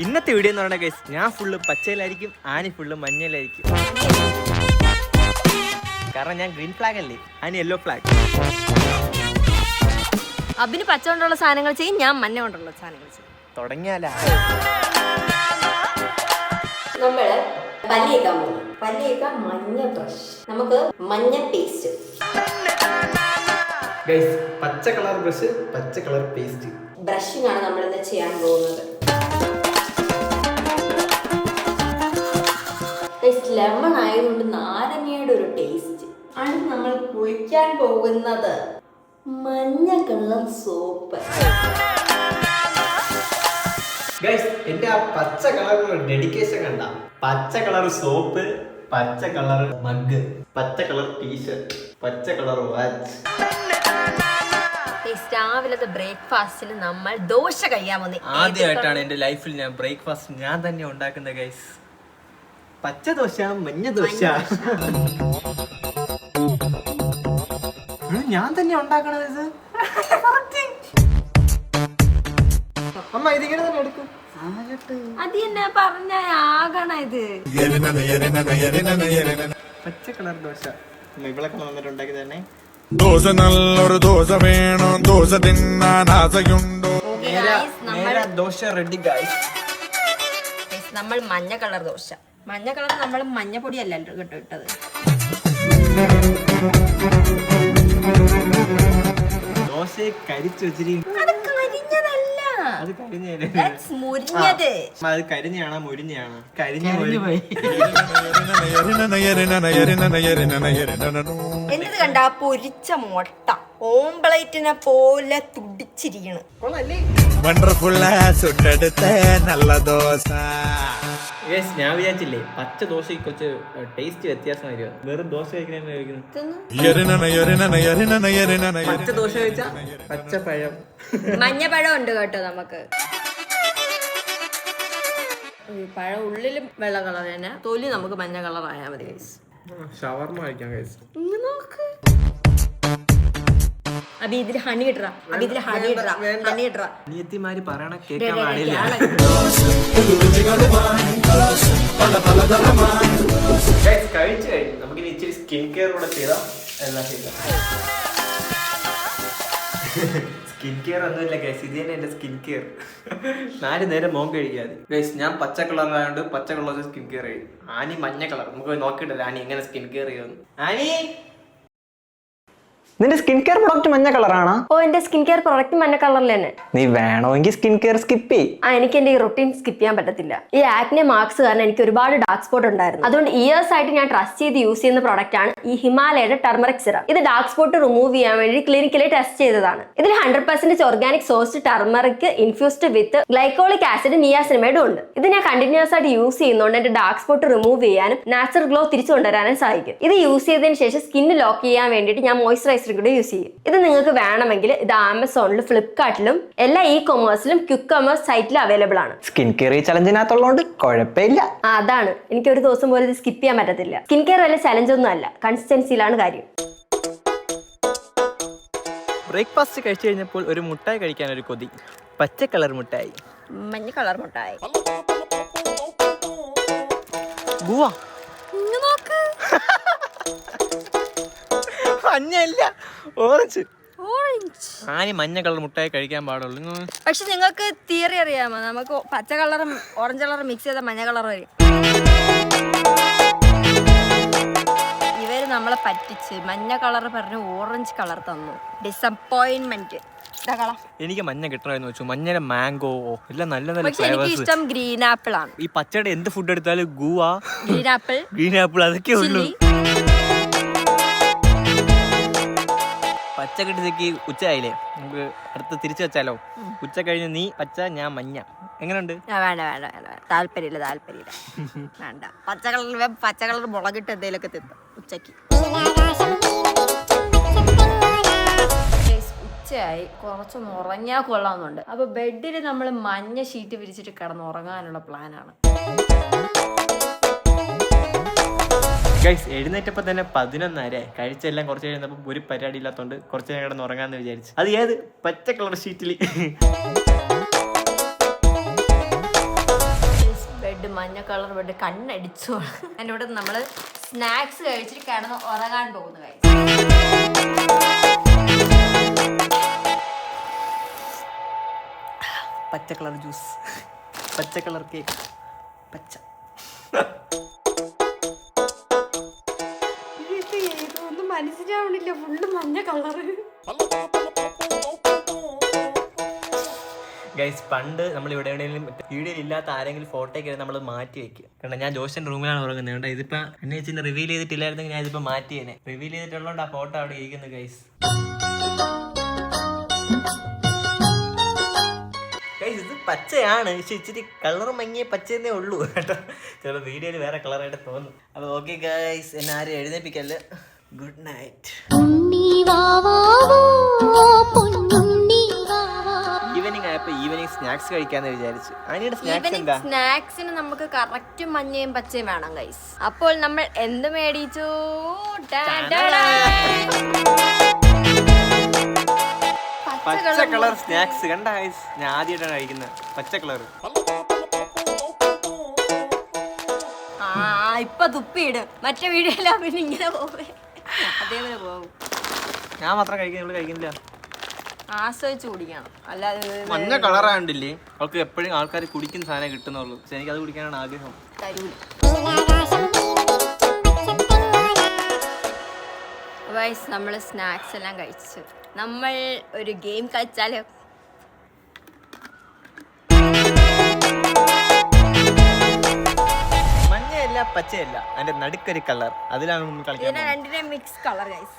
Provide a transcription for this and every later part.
ഇന്നത്തെ വീഡിയോ എന്ന് പറഞ്ഞ ഗൈസ്, ഞാൻ ഫുള്ള് പച്ചയിലായിരിക്കും, ആനി ഫുള്ള് മഞ്ഞയിലായിരിക്കും. കാരണം ഞാൻ ഗ്രീൻ ഫ്ലാഗ് അല്ലേ, ആനി യെല്ലോ ഫ്ലാഗ്. അബിന് പച്ച കൊണ്ടുള്ള സാധനങ്ങൾ ചെയ്യും, ഞാൻ മഞ്ഞ കൊണ്ടുള്ള സാധനങ്ങൾ ചെയ്യും. തുടങ്ങിയാലാ നമ്മള് പല്ലിയേക്കാൻ പോകും. പല്ലിയേക്കാൻ മഞ്ഞ ബ്രഷ്, നമുക്ക് മഞ്ഞ പേസ്റ്റ്. ഗൈസ്, പച്ച കളർ ബ്രഷ്, പച്ച കളർ പേസ്റ്റ്. ബ്രഷിംഗ് ആണ് നമ്മൾ ഇന്ന് ചെയ്യാൻ പോകുന്നത്. ലെമൺ ആയതുകൊണ്ട് നാരങ്ങയുടെ ഒരു ടേസ്റ്റ് ആണ്. നമ്മൾ കുളിക്കാൻ പോകുന്നത് മഞ്ഞ കളർ സോപ്പ്. ഗൈസ്, എന്റെ ആ പച്ച കളറിനുള്ള ഡെഡിക്കേഷൻ കണ്ട. പച്ച കളർ സോപ്പ്, പച്ച കളർ മഗ്, പച്ച കളർ ടീഷർട്ട്, പച്ച കളർ വാച്ച്. രാവിലത്തെ ബ്രേക്ക്ഫാസ്റ്റിന് നമ്മൾ ദോശ കഴിയാൻ വന്നു. ആദ്യമായിട്ടാണ് എന്റെ ലൈഫിൽ ഞാൻ ബ്രേക്ക്ഫാസ്റ്റ് ഞാൻ തന്നെ ഉണ്ടാക്കുന്നത് ഗൈസ്. പച്ച ദോശ, മഞ്ഞ ദോശ ഞാൻ തന്നെ ഉണ്ടാക്കണത്. ഇത് അമ്മ ഇതിങ്ങനെ തന്നെ എടുക്കും. അത് തന്നെ പറഞ്ഞ ആകണ ഇത് പച്ച കളർ ദോശ ഇവളൊക്കെ വന്നിട്ട് ഉണ്ടാക്കി തന്നെ. ദോശ നല്ലൊരു ദോശ വേണോ, ദോശ തിന്നാൻ ആശയുണ്ടോ? Dosa ready guys. നമ്മൾ മഞ്ഞ കളർ ദോശ. മഞ്ഞ കളർ നമ്മൾ മഞ്ഞപ്പൊടി അല്ല കേട്ടോ ഇട്ടത്. ദോശ കരിച്ചു വെച്ചിരിക്കും. അത് കരിഞ്ഞതല്ല, അത് കരിഞ്ഞത്. അത് കരിഞ്ഞാണോ മുരിഞ്ഞാണോ? കരിഞ്ഞു പോയി. എന്നിട്ട് കണ്ട പൊരിച്ച മുട്ട ഓംപ്ലേറ്റിനെ പോലെ തുടിച്ചിരിക്കണ്. വണ്ടർഫുൾ സുട്ടെടുത്ത നല്ല ദോശ. ഞാൻ വിചാരിച്ചില്ലേ പച്ച ദോശയ്ക്ക് കുറച്ച് ടേസ്റ്റ് വ്യത്യാസമായിരിക്കും. വെറും ദോശ കഴിക്കുന്ന പച്ച ദോശ കഴിച്ചാ പച്ചപ്പഴം, മഞ്ഞപ്പഴം ഉണ്ട് കേട്ടോ. നമുക്ക് പഴം ഉള്ളിലും വെള്ള കളർ തന്നെ, തൊലി നമുക്ക് മഞ്ഞ കളർ ആയാൽ മതി. ഷവർമ കഴിക്കാം ഗൈസ്. നോക്ക് അബി, ഇതില് ഹണി ഇടറാ. അബി, ഇതില് ഹണി ഇടറാ. ഹണി ഇടറാ. അനിയത്തിമാര് പറയണ കേൾക്കാൻ പാടില്ല. കഴിച്ചു കഴിഞ്ഞു. നമുക്കിനി ഇച്ചിരി സ്കിൻ കെയർ കൂടെ ചെയ്താൽ എല്ലാം ചെയ്താൽ. സ്കിൻ കെയർ ഒന്നുമില്ല ഗൈസ്, ഇത് തന്നെ എന്റെ സ്കിൻ കെയർ. 4 നേരം മോൻ കഴിക്കാതെ ഗൈസ്. ഞാൻ പച്ച കളറായതുകൊണ്ട് പച്ച കളർ സ്കിൻ കെയർ ചെയ്യും. ആനി മഞ്ഞ കളർ. നമുക്ക് നോക്കിയിട്ടില്ല ആനി എങ്ങനെ സ്കിൻ കെയർ ചെയ്യുന്നു. ആനി, നിന്റെ സ്കിൻ കെയർ പ്രൊഡക്റ്റ് മഞ്ഞ കളറാണോ? ഓ, എന്റെ സ്കിൻ കെയർ പ്രൊഡക്റ്റ് മഞ്ഞ കളറിൽ തന്നെ. നീ വേണമെങ്കിൽ സ്കിൻ കെയർ സ്കിപ്പ് ചെയ്യ്. എനിക്ക് എന്റെ ഈ റൊട്ടീൻ സ്കിപ്പ് ചെയ്യാൻ പറ്റത്തില്ല. ഈ ആക്നെ മാർക്സ് കാരണം എനിക്ക് ഒരുപാട് ഡാർക്ക് സ്പോട്ട് ഉണ്ടായിരുന്നു. അതുകൊണ്ട് ഇയേഴ്സ് ആയിട്ട് ഞാൻ ട്രസ്റ്റ് ചെയ്ത് യൂസ് ചെയ്യുന്ന പ്രൊഡക്റ്റ് ആണ് ഈ ഹിമാലയയുടെ ടർമറിക് സിറം. ഇത് ഡാർക്ക് സ്പോട്ട് റിമൂവ് ചെയ്യാൻ വേണ്ടി ക്ലിനിക്കലി ടെസ്റ്റ് ചെയ്തതാണ്. ഇതിൽ 100% ഓർഗാനിക് സോഴ്സ്ഡ് ടർമറിക് ഇൻഫ്യൂസ്ഡ് വിത്ത് ഗ്ലൈക്കോളിക് ആസിഡ് നിയാസിനമൈഡും ഉണ്ട്. ഇത് ഞാൻ കണ്ടിന്യൂസ് ആയിട്ട് യൂസ് ചെയ്യുന്നതുകൊണ്ട് എന്റെ ഡാർക്ക് സ്പോട്ട് റിമൂവ് ചെയ്യാനും നാച്ചുറൽ ഗ്ലോ തിരിച്ചു കൊണ്ടുവരാനും സഹായിക്കും. ഇത് യൂസ് ചെയ്തതിന് ശേഷം സ്കിന്ന് ലോക്ക് ചെയ്യാൻ വേണ്ടിയിട്ട് ഞാൻ മോയ്സ്ചറൈസർ കൂടെ യൂസ് ചെയ്യും. ഇത് നിങ്ങൾക്ക് വേണമെങ്കിൽ ഇത് ആമസോണിലും ഫ്ലിപ്കാർട്ടിലും എല്ലാ കൊമേഴ്സിലും ക്വിക്ക് കൊമേഴ്സ് സൈറ്റിലും അവൈലബിൾ ആണ്. സ്കിൻ കെയർ ചലഞ്ചിനകത്തുള്ളതുകൊണ്ട് കുഴപ്പമില്ല. അതാണ്, എനിക്ക് ഒരു ദിവസം പോലും ഇത് സ്കിപ്പ് ചെയ്യാൻ പറ്റത്തില്ല. സ്കിൻ കെയർ വലിയ ചലഞ്ച് ഒന്നും അല്ല, കൺസിസ്റ്റൻസിയിലാണ് കാര്യം. ബ്രേക്ക്ഫാസ്റ്റ് കഴിച്ചു കഴിഞ്ഞപ്പോൾ ഒരു മുട്ടായി കഴിക്കാൻ ഒരു കൊതി. പച്ച കളർ മുട്ടായി, മഞ്ഞ കളർ മുട്ടായി. ഗുവ മഞ്ഞല്ല, ഓറഞ്ച്. ആനി മഞ്ഞ കളർ മുട്ടായി കഴിക്കാൻ പാടുള്ളൂ. പക്ഷെ നിങ്ങൾക്ക് തിയറി അറിയാമോ, നമുക്ക് പച്ച കളറും ഓറഞ്ച് കളറും മിക്സ് ചെയ്ത മഞ്ഞ കളർ വരും. ഇവര് നമ്മളെ പറ്റിച്ച് മഞ്ഞ കളർ പറഞ്ഞ് ഓറഞ്ച് കളർ തന്നു. ഡിസപ്പോയിന്റ്മെന്റ്. എനിക്ക് മഞ്ഞ കിട്ടണമെന്ന് വെച്ചു. മഞ്ഞ മാംഗോ എല്ലാം നല്ല നല്ല. പക്ഷെ എനിക്ക് ഇഷ്ടം ഗ്രീൻ ആപ്പിൾ ആണ്. ഈ പച്ചയുടെ എന്ത് ഫുഡ് എടുത്താലും ഗുവ, ഗ്രീൻ ആപ്പിൾ അതൊക്കെ ഉള്ളൂ. പച്ച കിട്ടിയതൊക്കെ ഉച്ചയായില്ലേ, നമുക്ക് അടുത്ത് തിരിച്ചു വെച്ചാലോ? ഉച്ച കഴിഞ്ഞ് നീ പച്ച, ഞാൻ മഞ്ഞ. എങ്ങനെയുണ്ട്? വേണ്ട വേണ്ട വേണ്ട, താല്പര്യമില്ല വേണ്ട. പച്ച കളർ മുളകിട്ട് എന്തെങ്കിലുമൊക്കെ തിന്നു ഉച്ചക്ക്. ഉച്ചയായി, കുറച്ചൊന്ന് ഉറങ്ങിയാൽ കൊള്ളാമെന്നുണ്ട്. അപ്പൊ ബെഡിൽ നമ്മൾ മഞ്ഞ ഷീറ്റ് വിരിച്ചിട്ട് കിടന്ന് ഉറങ്ങാനുള്ള പ്ലാനാണ്. ഗൈസ്, എഴുന്നേറ്റപ്പോ തന്നെ 11:30. കഴിച്ചെല്ലാം കുറച്ച് കഴിഞ്ഞപ്പോൾ ഒരു പരിപാടി ഇല്ലാത്തതുകൊണ്ട് കുറച്ച് നേരം കിടന്ന് ഉറങ്ങാന്ന് വിചാരിച്ചു. അത് ഏത് പച്ച കളർ ഷീറ്റിൽ. മഞ്ഞ കളർ വേണ്ടി കണ്ണടിച്ചു. എൻ്റെ ഇവിടെ നമ്മള് സ്നാക്സ് കഴിച്ചിട്ട് കിടന്ന് ഉറങ്ങാൻ പോകുന്നു. പച്ച കളർ ജ്യൂസ്, പച്ച കളർ കേക്ക്, പച്ച. ഒന്നും മനസ്സിലാവണില്ല, ഫുള്ള് മഞ്ഞ കളറ്. ഗൈസ്, പണ്ട് നമ്മൾ ഇവിടെ എവിടെയെങ്കിലും വീഡിയോയിൽ ഇല്ലാത്ത ആരെങ്കിലും ഫോട്ടോയ്ക്ക് നമ്മൾ മാറ്റി വെക്കും. കാരണം ഞാൻ ജോഷന്റെ റൂമിലാണ് ഉറങ്ങുന്നത്. കേട്ടോ, ഇതിപ്പോ എന്നെ വെച്ച് റിവീൽ ചെയ്തിട്ടില്ലായിരുന്നെങ്കിൽ ഞാൻ ഇതിപ്പോ മാറ്റിയേനെ. റിവീൽ ചെയ്തിട്ടുള്ളതുകൊണ്ട് ആ ഫോട്ടോ അവിടെ ഇരിക്കുന്നു ഗൈസ്. ഗൈസ്, ഇത് പച്ചയാണ്, പക്ഷെ ഇച്ചിരി കളർ മങ്ങിയ പച്ചയെന്നേ ഉള്ളൂ കേട്ടോ. ചിലപ്പോൾ വീഡിയോയിൽ വേറെ കളറായിട്ട് തോന്നും. അപ്പോൾ ഓക്കെ ഗൈസ്, എന്നെ ആരും എഴുന്നേപ്പിക്കല്ലേ. Good night. ഈവനിങ് ആയപ്പോ ഈവനിങ് സ്നാക്സ് കഴിക്കാന്ന് വിചാരിച്ചു. അതിന്റെ സ്നാക്സ് എന്താ? സ്നാക്സിന് നമുക്ക് കറക്റ്റ് മഞ്ഞയും പച്ചയും വേണം ഗൈസ്. അപ്പോൾ നമ്മൾ എന്ത് മേടിച്ചു? പച്ച കളർ സ്നാക്സ് കണ്ട ഗൈസ്, ഞാൻ ആദ്യമായിട്ടാണ് കഴിക്കുന്നത് പച്ച കളർ. ഇപ്പൊ തുപ്പിയിട്, മറ്റേ വീഡിയോയിലാ പിന്നെ ഇങ്ങനെ പോവേ, അതേപോലെ പോകും. ഞാൻ മാത്രം കഴിക്കുന്നില്ല, കഴിക്കുന്നില്ല, ആസ്വദിച്ച് കുടിക്കണം. അല്ലാതെ മഞ്ഞ കളറാണ്ടില്ലേ, അവൾക്ക് എപ്പോഴും ആൾക്കാർ കുടിക്കുന്ന സാധനം കിട്ടുന്നുള്ളൂ. പക്ഷെ എനിക്ക് അത് കുടിക്കാനാണ് ആഗ്രഹം. ഗൈസ്, നമ്മൾ സ്നാക്സ് എല്ലാം കഴിച്ചു. നമ്മൾ ഒരു ഗെയിം കളിച്ചാലോ? മഞ്ഞയല്ല പച്ചയല്ല, അതിന്റെ നടുക്കൊരു കളർ, അതിലാണ് നമ്മൾ കളിക്കാൻ. രണ്ടിനെ മിക്സ് കളർ ഗൈസ്.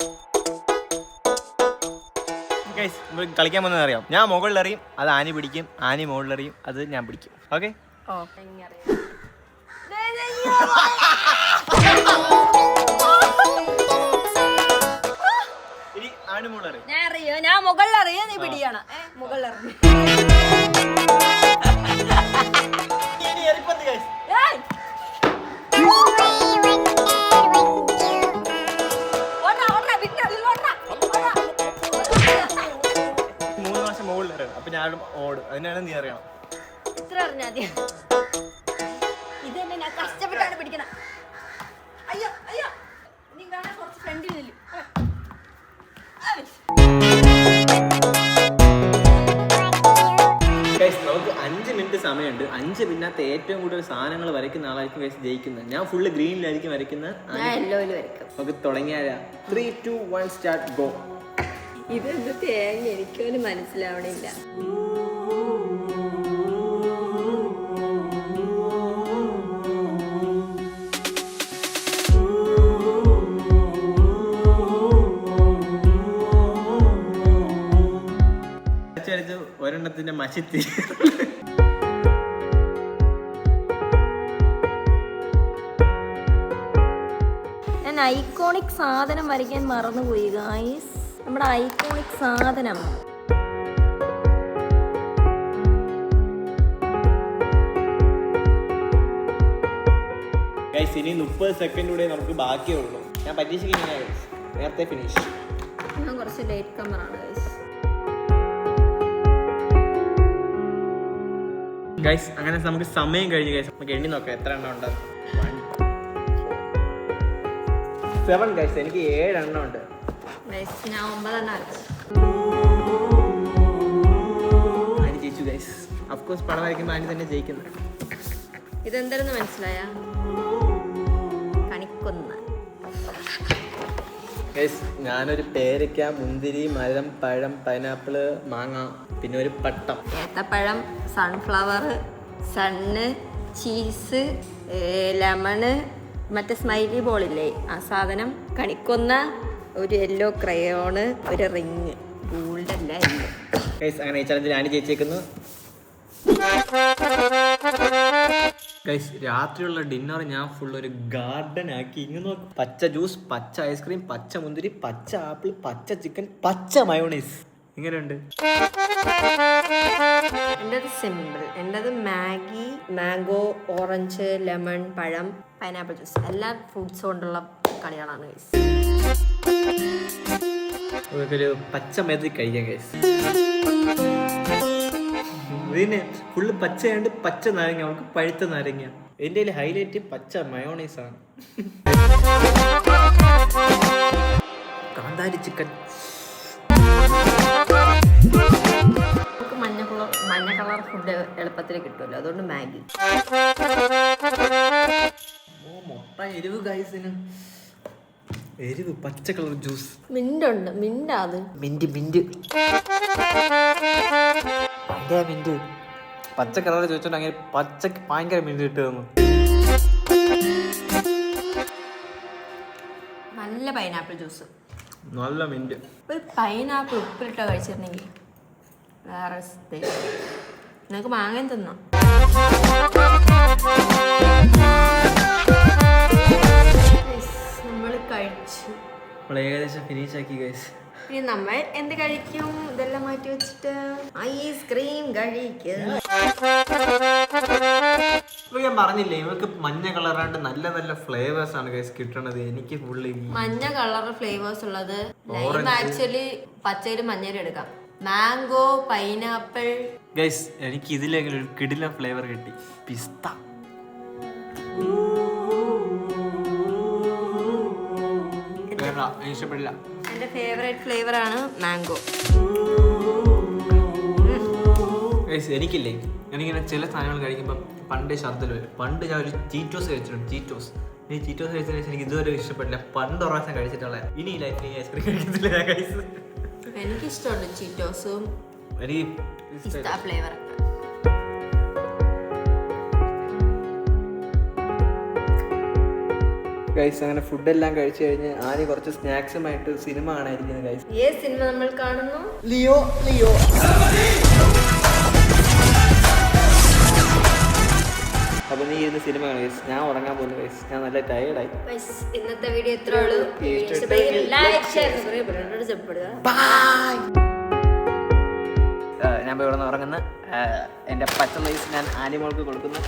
ഗൈസ്, നമ്മൾ കളിക്കാൻ പോകുന്നത് അറിയാം. ഞാൻ മുകളിലെറിയും, അത് ആനി പിടിക്കും. ആനി മുകളിലെറിയും, അത് ഞാൻ പിടിക്കും. ഓക്കെ? ഇനി ആനി മുകളിലെറിയും. ഞാൻ മുകളിലറിയോ, നീ പിടിക്കണം. മുകളിലറിയും. അപ്പൊ ഞാനും ഓടും, അതിനാണ് നീ അറിയണം. ഇത്ര അറിഞ്ഞാ മതി. ഇത് തന്നെ ഞാൻ കഷ്ടപ്പെട്ടാണ് പിടിക്കണം. അയ്യോ അയ്യോ, നീ കാണാൻ കുറച്ച് ഫ്രണ്ടിൽ നില്ലും. നമുക്ക് 5 മിനിറ്റ് സമയമുണ്ട്. 5 മിനിറ്റ് ഏറ്റവും കൂടുതൽ സാധനങ്ങൾ വരയ്ക്കുന്ന ആളായിരിക്കും ഗൈസ് ജയിക്കുന്നത്. ഞാൻ ഫുള്ള് ഗ്രീനിലായിരിക്കും വരയ്ക്കുന്നത്. നമുക്ക് തുടങ്ങിയാലാ? 3, 2, 1 സ്റ്റാർട്ട്, ഗോ. ഇതെന്ത് തേങ്ങ, എനിക്കൊന്നും മനസ്സിലാവണില്ല. ഒരെണ്ണത്തിന്റെ മശിത്തി. ഞാൻ ഐക്കോണിക് സാധനം വരയ്ക്കാൻ മറന്നുപോയി ഗായ്സ്. നമ്മുടെ ഐക്കോണിക് സാധനം. ഗൈസ്, ഇനി 30 സെക്കൻഡ് കൂടെ നമുക്ക് ബാക്കിയേ ഉള്ളൂ. ഞാൻ പരീക്ഷിക്കുന്ന നേരത്തെ ഫിനിഷ്. ഞാൻ കുറച്ച് ലേറ്റ് കമറാണ് ഗൈസ്. ഗൈസ്, അങ്ങനെ നമുക്ക് സമയം കഴിഞ്ഞു ഗൈസ്. നമുക്ക് എണ്ണി നോക്കാം എത്ര എണ്ണം ഉണ്ട്. 7 ഗൈസ്, എനിക്ക് 7 എണ്ണം ഉണ്ട്. ഞാൻ 9 എണ്ണം ആനി ജയിച്ചു ഗൈസ്. അഫ്കോഴ്സ് പടം വരയ്ക്കുമ്പോൾ ആനി തന്നെ ജയിക്കുന്നത്. ഇതെന്താണെന്ന് മനസ്സിലായ? കണിക്കൊന്ന. ഗൈസ്, ഞാനൊരു പേരയ്ക്ക, മുന്തിരി, മരം, പഴം, പൈനാപ്പിള്, മാങ്ങ, പിന്നെ ഒരു പട്ടം, ഏത്തപ്പഴം, സൺഫ്ലവർ, സണ്ണ്, ചീസ്, ലെമണ്, മറ്റേ സ്മൈലി ബോളില്ലേ ആ സാധനം, കണിക്കൊന്ന, ഒരു യെല്ലോ ക്രയോണ്, ഒരു റിങ്. ഗോൾഡല്ല എല്ലോ. ഗൈസ്, അങ്ങനെ ഈ ചലഞ്ചിൽ ആനി ജയിച്ചേക്കുന്നു. ഗൈസ്, രാത്രിയുള്ള ഡിന്നർ ഞാൻ ഫുൾ ഒരു ഗാർഡൻ ആക്കി. ഇങ്ങനെ നോക്കും, പച്ച ജ്യൂസ്, പച്ച ഐസ്ക്രീം, പച്ച മുന്തിരി, പച്ച ആപ്പിൾ, പച്ച ചിക്കൻ, പച്ച മയോണൈസ്. ഇങ്ങനെയുണ്ട്. എൻ്റെത് സിമ്പിൾ. എൻ്റെത് മാഗി, മാംഗോ, ഓറഞ്ച്, ലെമൺ, പഴം, പൈനാപ്പിൾ ജ്യൂസ്. എല്ലാ ഫ്രൂട്ട്സ് കൊണ്ടുള്ള കളികളാണ് ഗൈസ്. ഒരു പച്ച മെതി കഴിക്കാം ഗൈസ്. ഇതിന് ഫുള്ള് പച്ചയാണ്ട് പച്ച നാരങ്ങ, നമുക്ക് പഴുത്ത നാരങ്ങ. എൻ്റെ ഹൈലൈറ്റ് പച്ച മയോണൈസ് ആണ്. കാന്താരി ചിക്കൻ. നമുക്ക് മഞ്ഞ കളർ ഫുഡ് എളുപ്പത്തിൽ കിട്ടുമല്ലോ, അതുകൊണ്ട് മാഗി. മുട്ട എരിവ് ഗൈസിന്. എരിവ് പച്ച colour juice. Mint mint mint പച്ച കളർ ചോദിച്ചോണ്ട് അങ്ങനെ പച്ചക്ക് ഭയങ്കര മിന്റ് കിട്ടുന്നു. നല്ല പൈനാപ്പിൾ ജ്യൂസ്. നല്ല മിന്റ്. ഒരു പൈനാപ്പിൾ ഉപ്പിലിട്ടോ കഴിച്ചിരുന്നെങ്കിൽ വേറെ നിനക്ക് മാങ്ങയും തിന്നാം. നമ്മൾ കഴിച്ചു. നമ്മൾ ഏകദേശം ഫിനിഷ് ആക്കി ഗൈസ്. ഇനി നമ്മൾ എന്ത് കഴിക്കും? ഇതെല്ലാം മാറ്റി വെച്ചിട്ട് ഐസ്ക്രീം കഴിക്കും. ഞാൻ പറഞ്ഞില്ലേ ഇവർക്ക് മഞ്ഞ കളറാണ്ട് നല്ല നല്ല ഫ്ലേവേഴ്സ് ആണ് ഗൈസ് കിട്ടണത്. എനിക്ക് ഫുള്ള് മഞ്ഞ കളർ ഫ്ലേവേഴ്സ് ഉള്ളത് ലൈം ആക്ച്വലി പച്ചയിലും മഞ്ഞയിലും എടുക്കാം. Mango, pineapple. ഗൈസ് എനിക്ക് ഇതിലെങ്കിലും ഒരു കിടിലൻ ഫ്ലേവർ കിട്ടി. പിസ്ത. ഇഷ്ടപ്പെടില്ല. എന്റെ ഫേവറേറ്റ് ഫ്ലേവർ ആണ് മാംഗോ. ഗൈസ് എനിക്കില്ലേ എനിക്കിങ്ങനെ ചില സാധനങ്ങൾ കഴിക്കുമ്പോൾ പണ്ടേ ഛർദ്ദൽ വരും. പണ്ട് ഞാൻ ഒരു ചീറ്റോസ് കഴിച്ചിട്ടുണ്ട്. ചീറ്റോസ് കഴിച്ചതിന് ശേഷം എനിക്ക് ഇതുവരെ ഇഷ്ടപ്പെട്ടില്ല. പണ്ട് ഒരു പ്രാവശ്യം കഴിച്ചിട്ടുള്ള ഇനി ഈ ലൈഫിൽ ഐസ്ക്രീം കഴിക്കത്തില്ല ഗൈസ്. എനിക്കിഷ്ടമുണ്ട് ചീറ്റോസും പിസ്ത ഫ്ലേവർ. ഗൈസ് അങ്ങനെ ഫുഡെല്ലാം കഴിച്ചു കഴിഞ്ഞ് ആദ്യ കുറച്ച് സ്നാക്സുമായിട്ട് സിനിമ കാണാനിരിക്കുന്നത് ഗൈസ്. ഏ സിനിമ നമ്മൾ കാണുന്നു? ലിയോ. അപ്പൊ നീ ഇരുന്ന് സിനിമ കാണും ഗൈസ്. ഞാൻ ഉറങ്ങാൻ പോകുന്നു ഗൈസ്. ഞാൻ നല്ല ടയേർഡായി. ഇന്നത്തെ വീഡിയോ ഇത്രേ ഉള്ളൂ. ഞാൻ ഇവിടെ നിന്ന് ഉറങ്ങുന്നു. എൻ്റെ പച്ച ലൈസ് ഞാൻ ആനിമോൾക്ക് കൊടുക്കുന്നു.